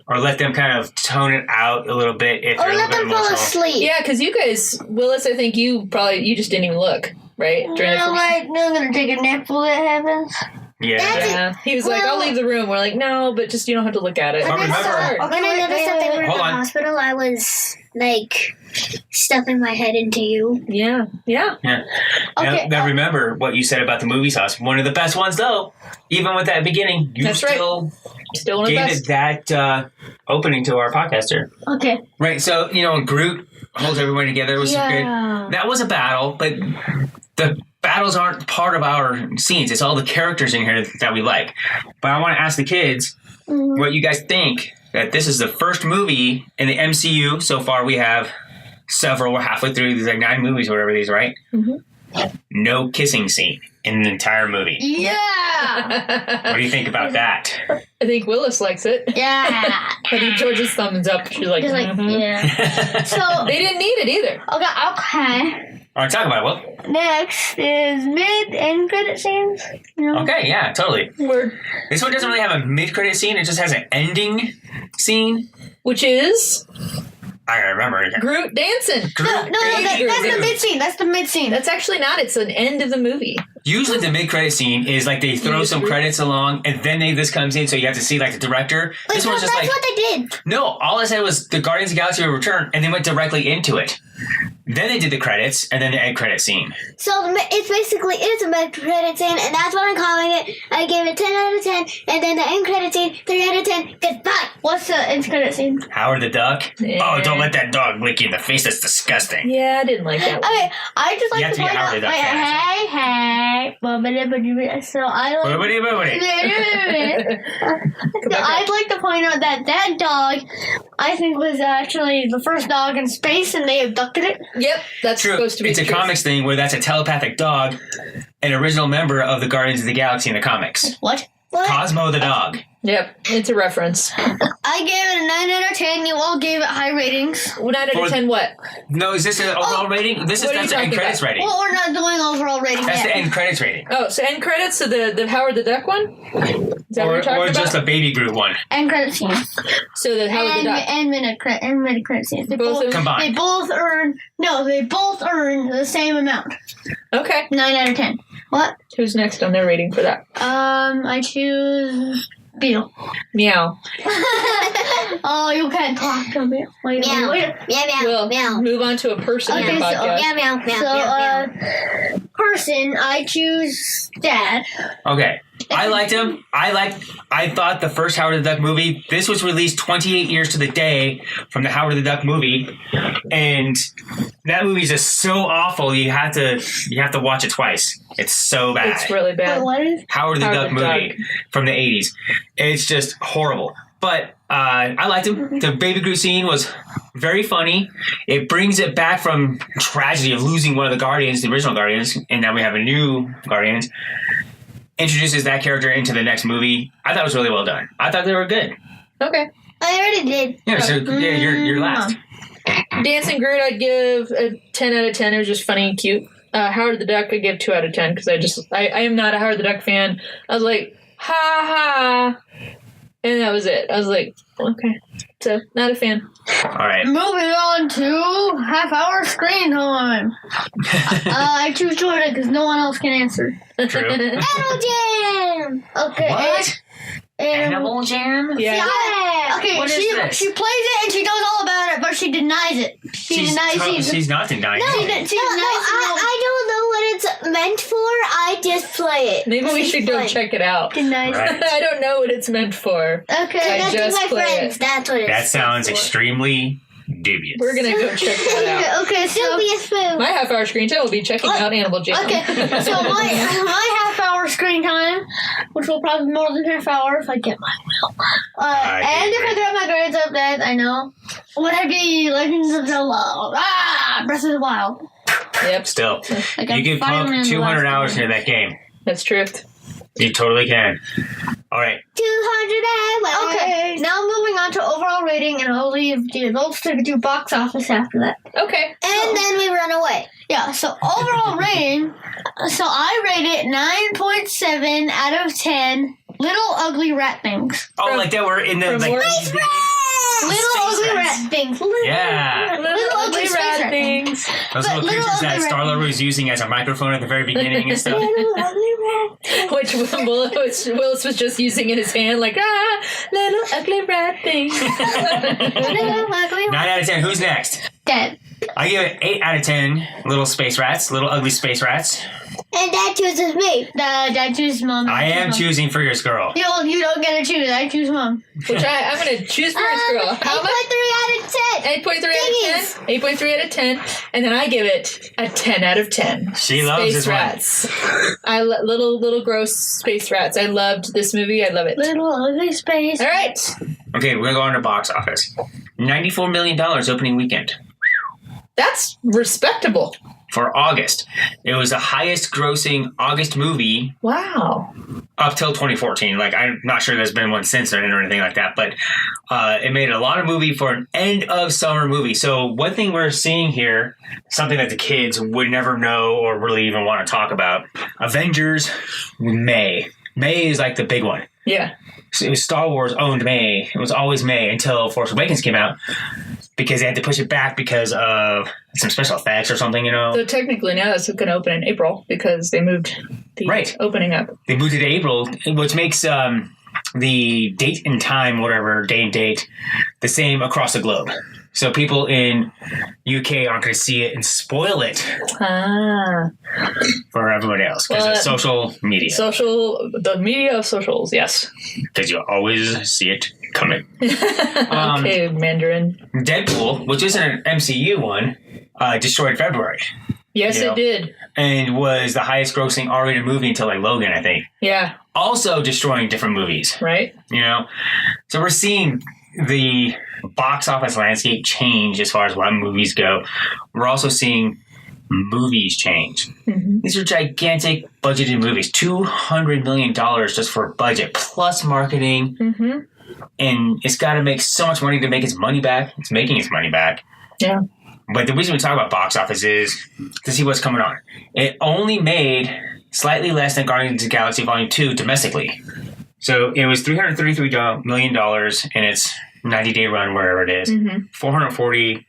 [SPEAKER 2] Or let them kind of tone it out a little bit if they're a little bit emotional. Or let them fall asleep.
[SPEAKER 1] Yeah, because you guys, Willis, I think you just didn't even look, right?
[SPEAKER 3] I'm going to take a nap before that happens.
[SPEAKER 2] Yeah.
[SPEAKER 1] He was like, I'll leave the room. We're like, no, but just you don't have to look at it.
[SPEAKER 2] But remember,
[SPEAKER 4] when I noticed that they were in the hospital, I was like stuffing my head into you.
[SPEAKER 1] Yeah.
[SPEAKER 3] Okay.
[SPEAKER 2] Now remember what you said about the movie sauce. One of the best ones, though. Even with that beginning, you still
[SPEAKER 1] one of the
[SPEAKER 2] gave
[SPEAKER 1] best.
[SPEAKER 2] it that opening to our podcaster.
[SPEAKER 3] Okay.
[SPEAKER 2] Right. So Groot holds everyone together. It was good. That was a battle, but the battles aren't part of our scenes. It's all the characters in here that we like. But I want to ask the kids what you guys think. That this is the first movie in the MCU. So far, we have several. We're halfway through. There's like 9 movies, whatever these, right? Mm-hmm. No kissing scene in the entire movie.
[SPEAKER 3] Yeah.
[SPEAKER 2] What do you think about that?
[SPEAKER 1] I think Willis likes it.
[SPEAKER 3] Yeah.
[SPEAKER 1] I think George's thumbs up. She's like,
[SPEAKER 3] yeah. So
[SPEAKER 1] they didn't need it either.
[SPEAKER 3] Okay.
[SPEAKER 2] All right, talk about it, Will.
[SPEAKER 3] Next is mid-end credit scenes.
[SPEAKER 2] Okay, yeah, totally.
[SPEAKER 1] Word.
[SPEAKER 2] This one doesn't really have a mid-credit scene. It just has an ending scene.
[SPEAKER 1] Which is
[SPEAKER 2] I gotta remember.
[SPEAKER 1] Groot dancing.
[SPEAKER 3] No, that's the mid-scene. That's the mid-scene.
[SPEAKER 1] That's actually not. It's an end of the movie.
[SPEAKER 2] Usually the mid-credit scene is like they throw some credits along and then this comes in, so you have to see like the director.
[SPEAKER 4] Wait,
[SPEAKER 2] this one's just
[SPEAKER 4] that's
[SPEAKER 2] like...
[SPEAKER 4] what they did.
[SPEAKER 2] No, all I said was the Guardians of the Galaxy will return and they went directly into it. Then they did the credits and then the end credit scene.
[SPEAKER 4] So it's basically a mid-credit scene, and that's what I'm calling it. I gave it 10 out of 10, and then the end credit scene, 3 out of 10. Goodbye.
[SPEAKER 3] What's the end credit scene?
[SPEAKER 2] Howard the Duck?
[SPEAKER 1] Yeah.
[SPEAKER 2] Oh, don't let that dog lick you in the face. That's disgusting.
[SPEAKER 1] Yeah, I didn't like that one.
[SPEAKER 3] Okay, I just
[SPEAKER 2] You
[SPEAKER 3] like
[SPEAKER 2] have
[SPEAKER 3] to
[SPEAKER 2] to be
[SPEAKER 3] point
[SPEAKER 2] Howard
[SPEAKER 3] out.
[SPEAKER 2] the Duck
[SPEAKER 3] Wait,
[SPEAKER 2] fan,
[SPEAKER 3] so I like. So I'd like to point out that dog, I think, was actually the first dog in space, and they abducted it.
[SPEAKER 1] Yep, that's
[SPEAKER 2] True.
[SPEAKER 1] supposed to be
[SPEAKER 2] It's a
[SPEAKER 1] true.
[SPEAKER 2] comics thing where that's a telepathic dog, an original member of the Guardians of the Galaxy in the comics.
[SPEAKER 3] What? What?
[SPEAKER 2] Cosmo the dog.
[SPEAKER 1] Yep, it's a reference.
[SPEAKER 3] I gave it a 9 out of 10. You all gave it high ratings.
[SPEAKER 1] 9 out of 10 what?
[SPEAKER 2] No, is this an overall rating? That's the end credits rating.
[SPEAKER 3] Well, we're not doing overall rating
[SPEAKER 2] That's
[SPEAKER 3] yet.
[SPEAKER 2] the end credits rating.
[SPEAKER 1] Oh, so end credits, so the Howard the Duck one? Is that what you're talking
[SPEAKER 2] Or
[SPEAKER 1] about?
[SPEAKER 2] just a Baby Groot one.
[SPEAKER 3] And credit scenes.
[SPEAKER 1] So the Howard the Duck.
[SPEAKER 3] And mid credit scenes. They
[SPEAKER 1] Both of them?
[SPEAKER 2] Combined.
[SPEAKER 3] They both earn the same amount.
[SPEAKER 1] Okay.
[SPEAKER 3] 9 out of 10. What?
[SPEAKER 1] Who's next on their rating for that?
[SPEAKER 3] I choose Beetle.
[SPEAKER 1] Meow.
[SPEAKER 3] Oh, you can't talk to me. Wait.
[SPEAKER 4] Meow. Meow, meow,
[SPEAKER 1] We'll
[SPEAKER 4] meow.
[SPEAKER 1] move on to a person in
[SPEAKER 3] Okay,
[SPEAKER 1] the
[SPEAKER 3] so-
[SPEAKER 1] podcast.
[SPEAKER 4] Meow, meow, meow,
[SPEAKER 3] So,
[SPEAKER 4] meow, meow.
[SPEAKER 3] person, I choose Dad.
[SPEAKER 2] Okay. I liked him. I thought the first Howard the Duck movie, this was released 28 years to the day from the Howard the Duck movie. And that movie's just so awful you have to watch it twice. It's so bad.
[SPEAKER 1] It's really bad.
[SPEAKER 3] What is?
[SPEAKER 2] Howard the
[SPEAKER 1] Howard
[SPEAKER 2] Duck
[SPEAKER 1] the
[SPEAKER 2] movie
[SPEAKER 1] Duck.
[SPEAKER 2] from the 80s. It's just horrible. But I liked him. The Baby Groot scene was very funny. It brings it back from tragedy of losing one of the Guardians, the original Guardians, and now we have a new Guardians. Introduces that character into the next movie. I thought it was really well done. I thought they were good.
[SPEAKER 1] Okay.
[SPEAKER 3] I already did.
[SPEAKER 2] Yeah, so yeah, you're last.
[SPEAKER 1] Dancing Groot, I'd give a 10 out of 10. It was just funny and cute. Howard the Duck, I'd give 2 out of 10 because I am not a Howard the Duck fan. I was like, ha ha. And that was it. I was like, okay. So, not a fan.
[SPEAKER 2] All right.
[SPEAKER 3] Moving on to half-hour screen time. I choose Jordan because no one else can answer.
[SPEAKER 2] True.
[SPEAKER 3] Animal Jam. Okay.
[SPEAKER 2] What?
[SPEAKER 3] Animal
[SPEAKER 2] Jam?
[SPEAKER 1] Yeah.
[SPEAKER 3] Yeah. Okay.
[SPEAKER 2] What is this?
[SPEAKER 3] She plays it and she knows all about it, but she denies it.
[SPEAKER 2] She's not denying it.
[SPEAKER 3] She denies
[SPEAKER 4] I don't know what it's meant for. I just play it.
[SPEAKER 1] Maybe we should go check it out.
[SPEAKER 3] Denies
[SPEAKER 2] Right.
[SPEAKER 1] I don't know what it's meant for.
[SPEAKER 3] Okay.
[SPEAKER 1] I
[SPEAKER 4] That's
[SPEAKER 1] just
[SPEAKER 4] my
[SPEAKER 1] play
[SPEAKER 4] friends.
[SPEAKER 1] it.
[SPEAKER 4] That's what it's
[SPEAKER 2] That sounds
[SPEAKER 4] for.
[SPEAKER 2] extremely dubious.
[SPEAKER 1] We're going to go check that out.
[SPEAKER 3] Okay. So
[SPEAKER 4] Dubious food.
[SPEAKER 1] My half-hour screen time will be checking out Animal Jam.
[SPEAKER 3] okay. So my half-hour screen time, which will probably be more than half hour if I get my will. And if I grab my grades up, that I know. Would I be Legends of Zelda? Breath of the Wild.
[SPEAKER 1] Yep,
[SPEAKER 2] Still,
[SPEAKER 3] Like
[SPEAKER 2] you
[SPEAKER 3] I'm
[SPEAKER 2] could
[SPEAKER 3] finally
[SPEAKER 2] pump
[SPEAKER 3] in the
[SPEAKER 2] 200
[SPEAKER 3] last
[SPEAKER 2] hours
[SPEAKER 3] one.
[SPEAKER 2] into that game.
[SPEAKER 1] that's true.
[SPEAKER 2] You totally can. All right.
[SPEAKER 4] 200 hours.
[SPEAKER 3] Okay, now moving on to overall rating, and I'll leave the adults to do box office after that.
[SPEAKER 1] Okay.
[SPEAKER 4] And then we run away.
[SPEAKER 3] Yeah, so overall rating, so I rate it 9.7 out of 10 little ugly rat things.
[SPEAKER 2] Oh,
[SPEAKER 1] From-
[SPEAKER 2] like that were in the
[SPEAKER 1] from
[SPEAKER 2] like.
[SPEAKER 1] War-
[SPEAKER 3] Little
[SPEAKER 2] Space
[SPEAKER 3] ugly
[SPEAKER 2] rats.
[SPEAKER 3] rat things.
[SPEAKER 2] Yeah.
[SPEAKER 1] Little
[SPEAKER 3] ugly
[SPEAKER 1] ugly
[SPEAKER 3] space
[SPEAKER 1] rat
[SPEAKER 3] rat
[SPEAKER 1] things.
[SPEAKER 2] Those
[SPEAKER 3] But
[SPEAKER 2] little
[SPEAKER 3] little
[SPEAKER 2] creatures that
[SPEAKER 3] ugly
[SPEAKER 2] Star-Lord was using as a microphone at the very beginning and stuff.
[SPEAKER 4] Little ugly rat.
[SPEAKER 1] Which Willis was just using in his hand, like, little ugly rat things.
[SPEAKER 3] Little ugly
[SPEAKER 2] 9 out of 10. Who's next?
[SPEAKER 3] Dead.
[SPEAKER 2] I give it 8 out of 10. Little space rats. Little ugly space rats.
[SPEAKER 4] And Dad chooses me.
[SPEAKER 3] Dad chooses mom.
[SPEAKER 2] I am
[SPEAKER 3] Mom.
[SPEAKER 2] choosing for your girl.
[SPEAKER 3] You don't get to choose. I choose mom.
[SPEAKER 1] Which I'm going to choose for this girl. How much?
[SPEAKER 4] 8.3 out of 10.
[SPEAKER 1] 8.3 out of 10. 8.3 out of 10. And then I give it a 10 out of 10.
[SPEAKER 2] She loves
[SPEAKER 1] Space
[SPEAKER 2] this one.
[SPEAKER 1] rats. Little gross space rats. I loved this movie. I love it.
[SPEAKER 3] Little ugly space.
[SPEAKER 1] All right.
[SPEAKER 2] Okay, we're going to go on to box office. $94 million opening weekend
[SPEAKER 1] That's respectable.
[SPEAKER 2] for August. It was the highest grossing August movie
[SPEAKER 1] Wow.
[SPEAKER 2] up till 2014. Like, I'm not sure there's been one since then or anything like that, but it made a lot of movie for an end of summer movie. So one thing we're seeing here, something that the kids would never know or really even want to talk about, Avengers May. May is like the big one.
[SPEAKER 1] Yeah.
[SPEAKER 2] So it was Star Wars owned May. It was always May until Force Awakens came out because they had to push it back because of some special effects or something, you know.
[SPEAKER 1] So technically now it's going to open in April because they moved the
[SPEAKER 2] Right.
[SPEAKER 1] opening up.
[SPEAKER 2] They moved it to April, which makes the date and time, whatever, day and date, the same across the globe. So people in UK aren't going to see it and spoil it
[SPEAKER 1] Ah.
[SPEAKER 2] for everybody else because
[SPEAKER 1] Well,
[SPEAKER 2] it's social media.
[SPEAKER 1] The media of socials, yes.
[SPEAKER 2] Because you always see it coming.
[SPEAKER 1] Okay, Mandarin.
[SPEAKER 2] Deadpool, which isn't an MCU one, destroyed February
[SPEAKER 1] Yes,
[SPEAKER 2] You know.
[SPEAKER 1] it did.
[SPEAKER 2] and was the highest grossing R-rated movie until like Logan, I think.
[SPEAKER 1] Yeah,
[SPEAKER 2] Also destroying different movies,
[SPEAKER 1] right?
[SPEAKER 2] you know? So we're seeing the box office landscape change as far as what movies go. We're also seeing movies change. These are gigantic budgeted movies. $200 million just for budget, plus marketing. And it's got to make so much money to make its money back. It's making its money back.
[SPEAKER 1] Yeah.
[SPEAKER 2] But the reason we talk about box office is to see what's coming on. It only made slightly less than Guardians of the Galaxy Volume 2 domestically. So it was $333 million in its 90-day run, wherever it is. 440,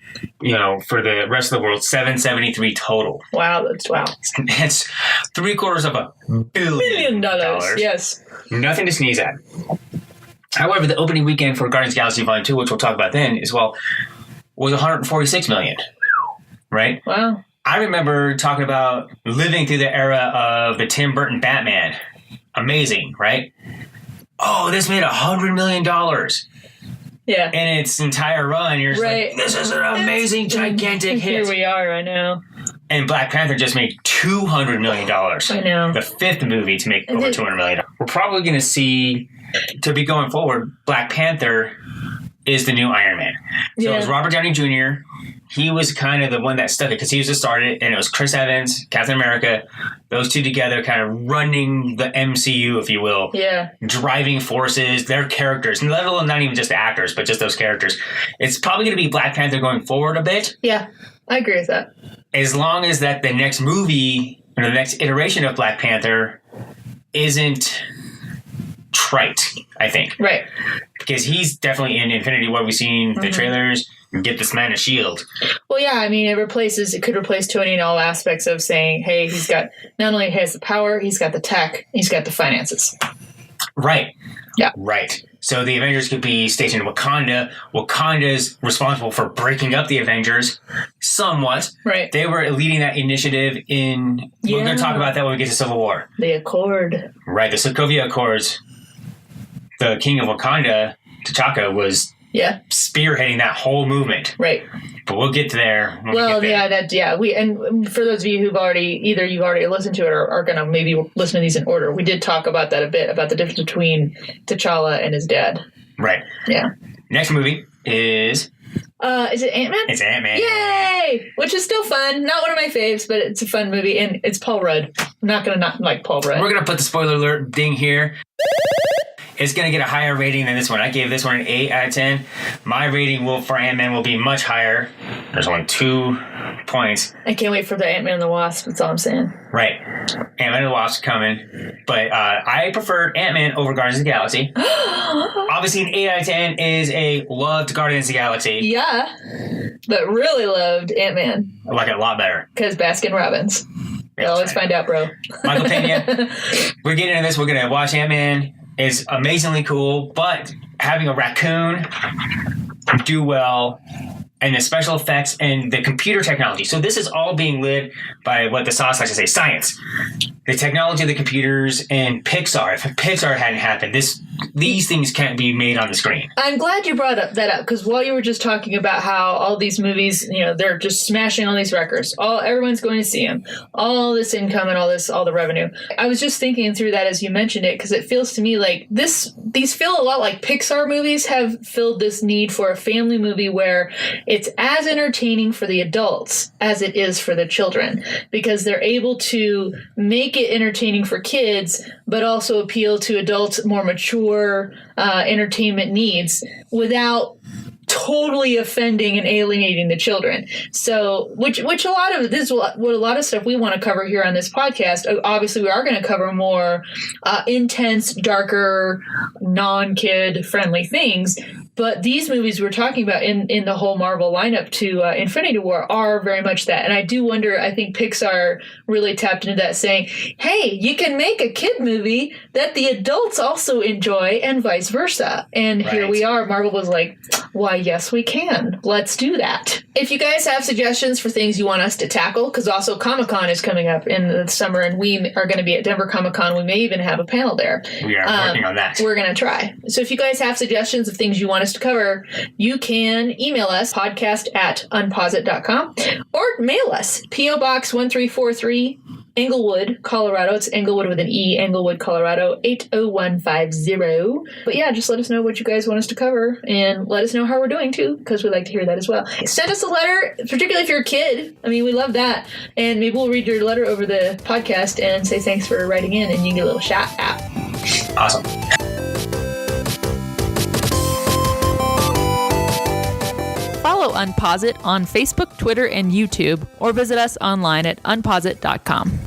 [SPEAKER 2] for the rest of the world, 773 total.
[SPEAKER 1] Wow, wow.
[SPEAKER 2] It's $750 million.
[SPEAKER 1] Yes.
[SPEAKER 2] Nothing to sneeze at. However, the opening weekend for Guardians of the Galaxy Volume 2, which we'll talk about then, was 146 million. Right?
[SPEAKER 1] Wow.
[SPEAKER 2] I remember talking about living through the era of the Tim Burton Batman. Amazing, right? Oh, this made $100 million.
[SPEAKER 1] Yeah.
[SPEAKER 2] In its entire run, you're just like, this is an amazing, gigantic hit.
[SPEAKER 1] Here we are, I know.
[SPEAKER 2] And Black Panther just made $200 million.
[SPEAKER 1] I know.
[SPEAKER 2] The fifth movie to make over $200 million. We're probably going to see, to be going forward, Black Panther is the new Iron Man. So it was Robert Downey Jr. He was kind of the one that stuck it because he was the started, and it was Chris Evans, Captain America, those two together kind of running the MCU, if you will. Yeah. Driving forces, their characters, and let alone not even just the actors, but just those characters. It's probably going to be Black Panther going forward a bit.
[SPEAKER 1] Yeah, I agree with that.
[SPEAKER 2] As long as that the next movie, or the next iteration of Black Panther isn't trite, I think. Right. Because he's definitely in Infinity War. We've seen the trailers. Get this man a shield.
[SPEAKER 1] Well, yeah, I mean, it could replace Tony in all aspects of saying, hey, he's got, not only has the power, he's got the tech, he's got the finances.
[SPEAKER 2] Right. Yeah. Right. So the Avengers could be stationed in Wakanda. Wakanda's responsible for breaking up the Avengers somewhat. Right. They were leading that initiative in, we're going to talk about that when we get to Civil War.
[SPEAKER 1] The Accord.
[SPEAKER 2] Right. The Sokovia Accords. The king of Wakanda, T'Chaka, was spearheading that whole movement. Right. But we'll get to there. And for those of you who've you've already listened to it or are going to maybe listen to these in order, we did talk about that a bit, about the difference between T'Challa and his dad. Right. Yeah. Next movie is
[SPEAKER 1] it Ant-Man?
[SPEAKER 2] It's Ant-Man.
[SPEAKER 1] Yay! Which is still fun. Not one of my faves, but it's a fun movie, and it's Paul Rudd. I'm not going to not like Paul Rudd.
[SPEAKER 2] We're going to put the spoiler alert ding here. It's going to get a higher rating than this one. I gave this one an 8 out of 10. My rating for Ant-Man will be much higher. There's only 2 points.
[SPEAKER 1] I can't wait for the Ant-Man and the Wasp. That's all I'm saying.
[SPEAKER 2] Right. Ant-Man and the Wasp coming. But I preferred Ant-Man over Guardians of the Galaxy. Obviously, an 8 out of 10 is a loved Guardians of the Galaxy.
[SPEAKER 1] Yeah. But really loved Ant-Man.
[SPEAKER 2] I like it a lot better.
[SPEAKER 1] Because Baskin Robbins. Let's find out, bro.
[SPEAKER 2] Michael Pena. We're getting into this. We're going to watch Ant-Man. Is amazingly cool, but having a raccoon do well, and the special effects and the computer technology. So this is all being led by what the sauce likes to say, science. The technology of the computers and Pixar. If Pixar hadn't happened, these things can't be made on the screen.
[SPEAKER 1] I'm glad you brought that up, because while you were just talking about how all these movies, they're just smashing all these records. Everyone's going to see them. All this income and all the revenue. I was just thinking through that as you mentioned it, because it feels to me like these feel a lot like Pixar movies have filled this need for a family movie where it's as entertaining for the adults as it is for the children, because they're able to make it entertaining for kids, but also appeal to adults' more mature entertainment needs without totally offending and alienating the children. So, which a lot of this, what a lot of stuff we want to cover here on this podcast. Obviously, we are going to cover more intense, darker, non-kid friendly things. But these movies we're talking about in the whole Marvel lineup to Infinity War are very much that. And I do wonder, I think Pixar really tapped into that, saying, hey, you can make a kid movie that the adults also enjoy and vice versa. And here we are. Marvel was like, why, yes, we can. Let's do that. If you guys have suggestions for things you want us to tackle, because also Comic-Con is coming up in the summer, and we are going to be at Denver Comic-Con. We may even have a panel there.
[SPEAKER 2] We are working on that.
[SPEAKER 1] We're going to try. So if you guys have suggestions of things you want us to cover, you can email us, podcast@unposit.com, or mail us, P.O. Box 1343, Englewood, Colorado. It's Englewood with an E, Englewood, Colorado, 80150. But yeah, just let us know what you guys want us to cover and let us know how we're doing too, because we'd like to hear that as well. Send us a letter, particularly if you're a kid. I mean, we love that. And maybe we'll read your letter over the podcast and say thanks for writing in, and you get a little shout out.
[SPEAKER 2] Awesome.
[SPEAKER 1] Follow Unpause It on Facebook, Twitter, and YouTube, or visit us online at unpauseit.com.